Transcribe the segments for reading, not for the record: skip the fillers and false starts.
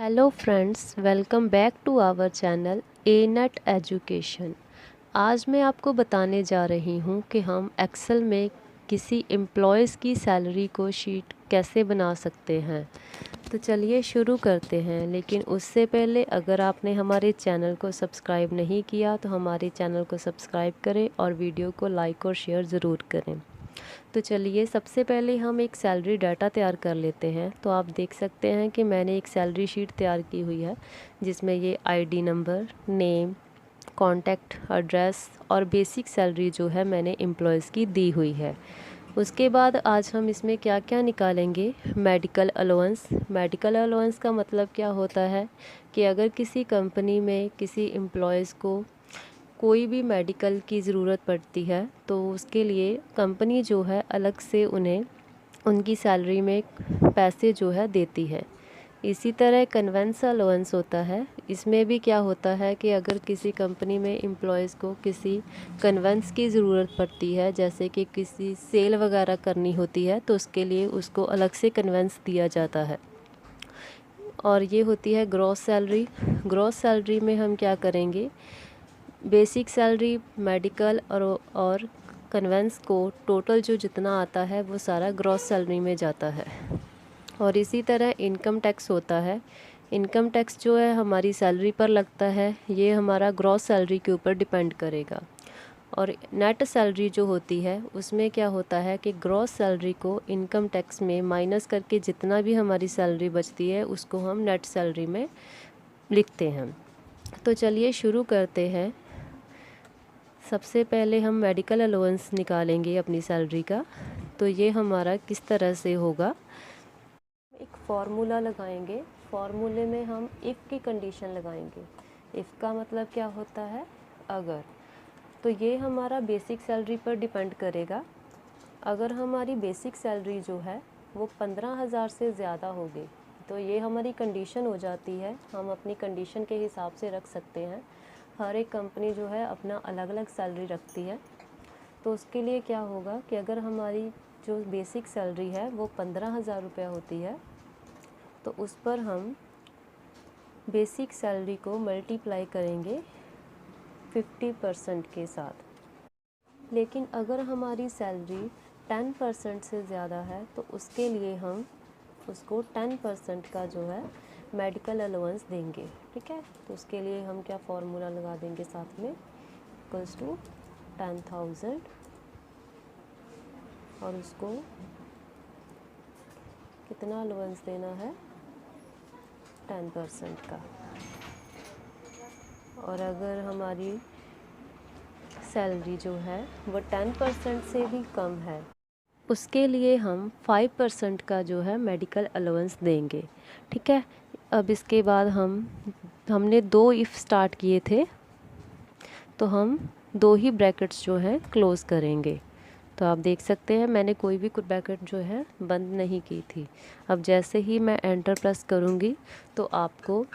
Hello friends, welcome back to our channel A Net Education. आज मैं आपको बताने जा रही हूँ कि हम एक्सेल में किसी एम्प्लॉयज़ की सैलरी को शीट कैसे बना सकते हैं। तो चलिए शुरू करते हैं, लेकिन उससे पहले अगर आपने हमारे चैनल को सब्सक्राइब नहीं किया तो हमारे चैनल को सब्सक्राइब करें और वीडियो को लाइक और शेयर ज़रूर करें। तो चलिए सबसे पहले हम एक सैलरी डाटा तैयार कर लेते हैं। तो आप देख सकते हैं कि मैंने एक सैलरी शीट तैयार की हुई है जिसमें ये ID number, name, contact address और बेसिक सैलरी जो है मैंने एम्प्लॉयज़ की दी हुई है। उसके बाद आज हम इसमें क्या क्या निकालेंगे। Medical allowance. मेडिकल अलाउंस का मतलब क्या होता है कि अगर किसी कंपनी में किसी एम्प्लॉयज़ को कोई भी मेडिकल की ज़रूरत पड़ती है तो उसके लिए कंपनी जो है अलग से उन्हें उनकी सैलरी में पैसे जो है देती है। इसी तरह कन्वेंस अलाउंस होता है। इसमें भी क्या होता है कि अगर किसी कंपनी में एम्प्लॉयज़ को किसी कन्वेंस की ज़रूरत पड़ती है, जैसे कि किसी सेल वगैरह करनी होती है, तो उसके लिए उसको अलग से कन्वेंस दिया जाता है। और ये होती है ग्रॉस सैलरी। ग्रॉस सैलरी में हम क्या करेंगे, बेसिक सैलरी, मेडिकल और कन्वेंस को टोटल जो जितना आता है वो सारा ग्रॉस सैलरी में जाता है। और इसी तरह इनकम टैक्स होता है। इनकम टैक्स जो है हमारी सैलरी पर लगता है, ये हमारा ग्रॉस सैलरी के ऊपर डिपेंड करेगा। और नेट सैलरी जो होती है उसमें क्या होता है कि ग्रॉस सैलरी को इनकम टैक्स में माइनस करके जितना भी हमारी सैलरी बचती है उसको हम नेट सैलरी में लिखते हैं। तो चलिए शुरू करते हैं। सबसे पहले हम मेडिकल अलाउंस निकालेंगे अपनी सैलरी का। तो ये हमारा किस तरह से होगा, एक फार्मूला लगाएंगे। फार्मूले में हम इफ़ की कंडीशन लगाएंगे। इफ़ का मतलब क्या होता है, अगर। तो ये हमारा बेसिक सैलरी पर डिपेंड करेगा। अगर हमारी बेसिक सैलरी जो है वो 15,000 से ज़्यादा होगी तो ये हमारी कंडीशन हो जाती है। हम अपनी कंडीशन के हिसाब से रख सकते हैं। हर एक कंपनी जो है अपना अलग अलग सैलरी रखती है। तो उसके लिए क्या होगा कि अगर हमारी जो बेसिक सैलरी है वो 15,000 रुपया होती है तो उस पर हम बेसिक सैलरी को मल्टीप्लाई करेंगे 50% के साथ। लेकिन अगर हमारी सैलरी 10% से ज़्यादा है तो उसके लिए हम उसको 10% का जो है मेडिकल अलाउंस देंगे। ठीक है, तो उसके लिए हम क्या फार्मूला लगा देंगे साथ में, इक्वल्स टू 10,000 और उसको कितना अलाउंस देना है, 10% का। और अगर हमारी सैलरी जो है वो 10% से भी कम है उसके लिए हम 5% का जो है मेडिकल अलाउंस देंगे। ठीक है, अब इसके बाद हमने 2 इफ़ स्टार्ट किए थे तो हम 2 ही ब्रैकेट्स जो है क्लोज़ करेंगे। तो आप देख सकते हैं मैंने कोई भी ब्रैकेट जो है बंद नहीं की थी। अब जैसे ही मैं एंटर प्रेस करूँगी तो आपको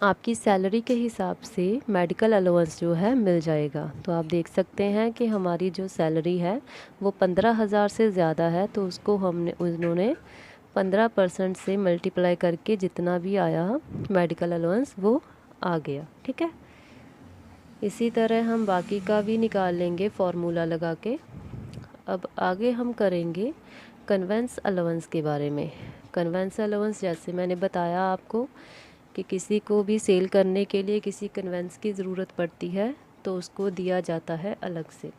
आपकी सैलरी के हिसाब से मेडिकल अलाउंस जो है मिल जाएगा। तो आप देख सकते हैं कि हमारी जो सैलरी है वो 15,000 से ज़्यादा है तो उसको उन्होंने 15% से मल्टीप्लाई करके जितना भी आया मेडिकल अलाउंस वो आ गया। ठीक है, इसी तरह हम बाकी का भी निकाल लेंगे फार्मूला लगा के। अब आगे हम करेंगे कन्वेंस अलाउंस के बारे में। कन्वेंस अलाउंस जैसे मैंने बताया आपको कि किसी को भी सेल करने के लिए किसी कन्वेंस की ज़रूरत पड़ती है तो उसको दिया जाता है अलग से।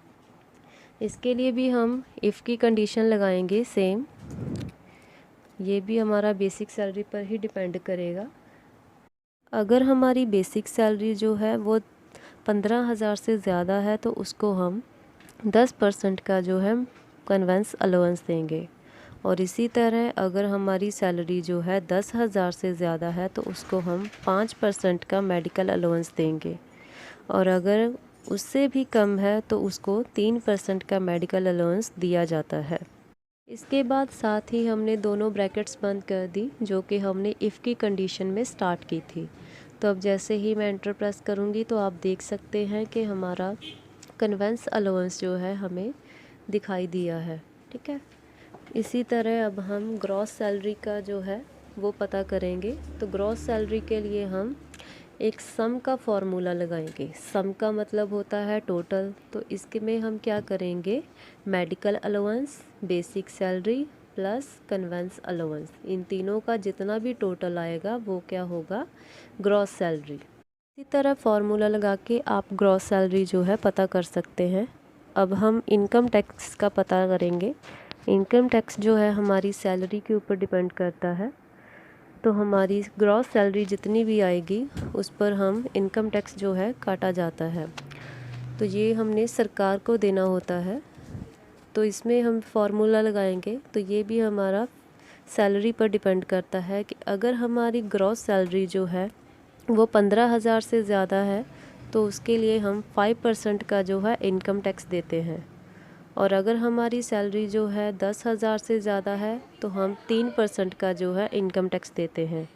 इसके लिए भी हम इफ़ की कंडीशन लगाएंगे सेम। ये भी हमारा बेसिक सैलरी पर ही डिपेंड करेगा। अगर हमारी बेसिक सैलरी जो है वो 15,000 से ज़्यादा है तो उसको हम 10% का जो है कन्वेंस अलाउंस देंगे। और इसी तरह अगर हमारी सैलरी जो है 10,000 से ज़्यादा है तो उसको हम 5% का मेडिकल अलाउंस देंगे। और अगर उससे भी कम है तो उसको 3% का मेडिकल अलाउंस दिया जाता है। इसके बाद साथ ही हमने दोनों ब्रैकेट्स बंद कर दी जो कि हमने इफ़ की कंडीशन में स्टार्ट की थी। तो अब जैसे ही मैं एंटर प्रेस करूँगी तो आप देख सकते हैं कि हमारा कन्वेंस अलाउंस जो है हमें दिखाई दिया है। ठीक है, इसी तरह अब हम ग्रॉस सैलरी का जो है वो पता करेंगे। तो ग्रॉस सैलरी के लिए हम एक सम का फॉर्मूला लगाएंगे। सम का मतलब होता है टोटल। तो इसके में हम क्या करेंगे, medical allowance, basic salary plus conveyance allowance, इन तीनों का जितना भी टोटल आएगा वो क्या होगा, ग्रॉस सैलरी। इसी तरह फार्मूला लगा के आप ग्रॉस सैलरी जो है पता कर सकते हैं। अब हम इनकम टैक्स का पता करेंगे। इनकम टैक्स जो है हमारी सैलरी के ऊपर डिपेंड करता है। तो हमारी ग्रॉस सैलरी जितनी भी आएगी उस पर हम इनकम टैक्स जो है काटा जाता है। तो ये हमने सरकार को देना होता है। तो इसमें हम फार्मूला लगाएंगे। तो ये भी हमारा सैलरी पर डिपेंड करता है कि अगर हमारी ग्रॉस सैलरी जो है वो 15,000 से ज़्यादा है तो उसके लिए हम 5% का जो है इनकम टैक्स देते हैं। और अगर हमारी सैलरी जो है 10,000 से ज़्यादा है तो हम 3% का जो है इनकम टैक्स देते हैं।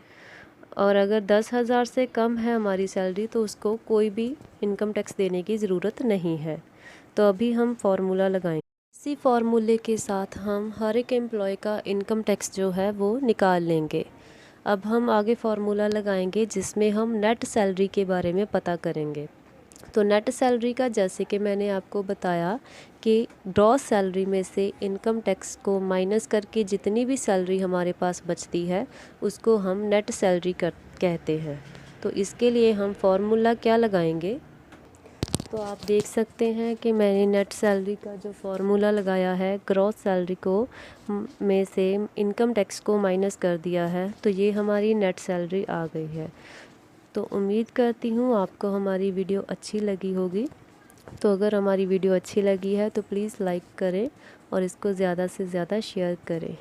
और अगर 10,000 से कम है हमारी सैलरी तो उसको कोई भी इनकम टैक्स देने की ज़रूरत नहीं है। तो अभी हम फार्मूला लगाएंगे। इसी फार्मूले के साथ हम हर एक एम्प्लॉय का इनकम टैक्स जो है वो निकाल लेंगे। अब हम आगे फार्मूला लगाएंगे जिसमें हम नेट सैलरी के बारे में पता करेंगे। तो नेट सैलरी का जैसे कि मैंने आपको बताया कि ग्रॉस सैलरी में से इनकम टैक्स को माइनस करके जितनी भी सैलरी हमारे पास बचती है उसको हम नेट सैलरी कहते हैं। तो इसके लिए हम फार्मूला क्या लगाएंगे, तो आप देख सकते हैं कि मैंने नेट सैलरी का जो फार्मूला लगाया है, ग्रॉस सैलरी को में से इनकम टैक्स को माइनस कर दिया है, तो ये हमारी नेट सैलरी आ गई है। तो उम्मीद करती हूँ आपको हमारी वीडियो अच्छी लगी होगी। तो अगर हमारी वीडियो अच्छी लगी है तो प्लीज़ लाइक करें और इसको ज़्यादा से ज़्यादा शेयर करें।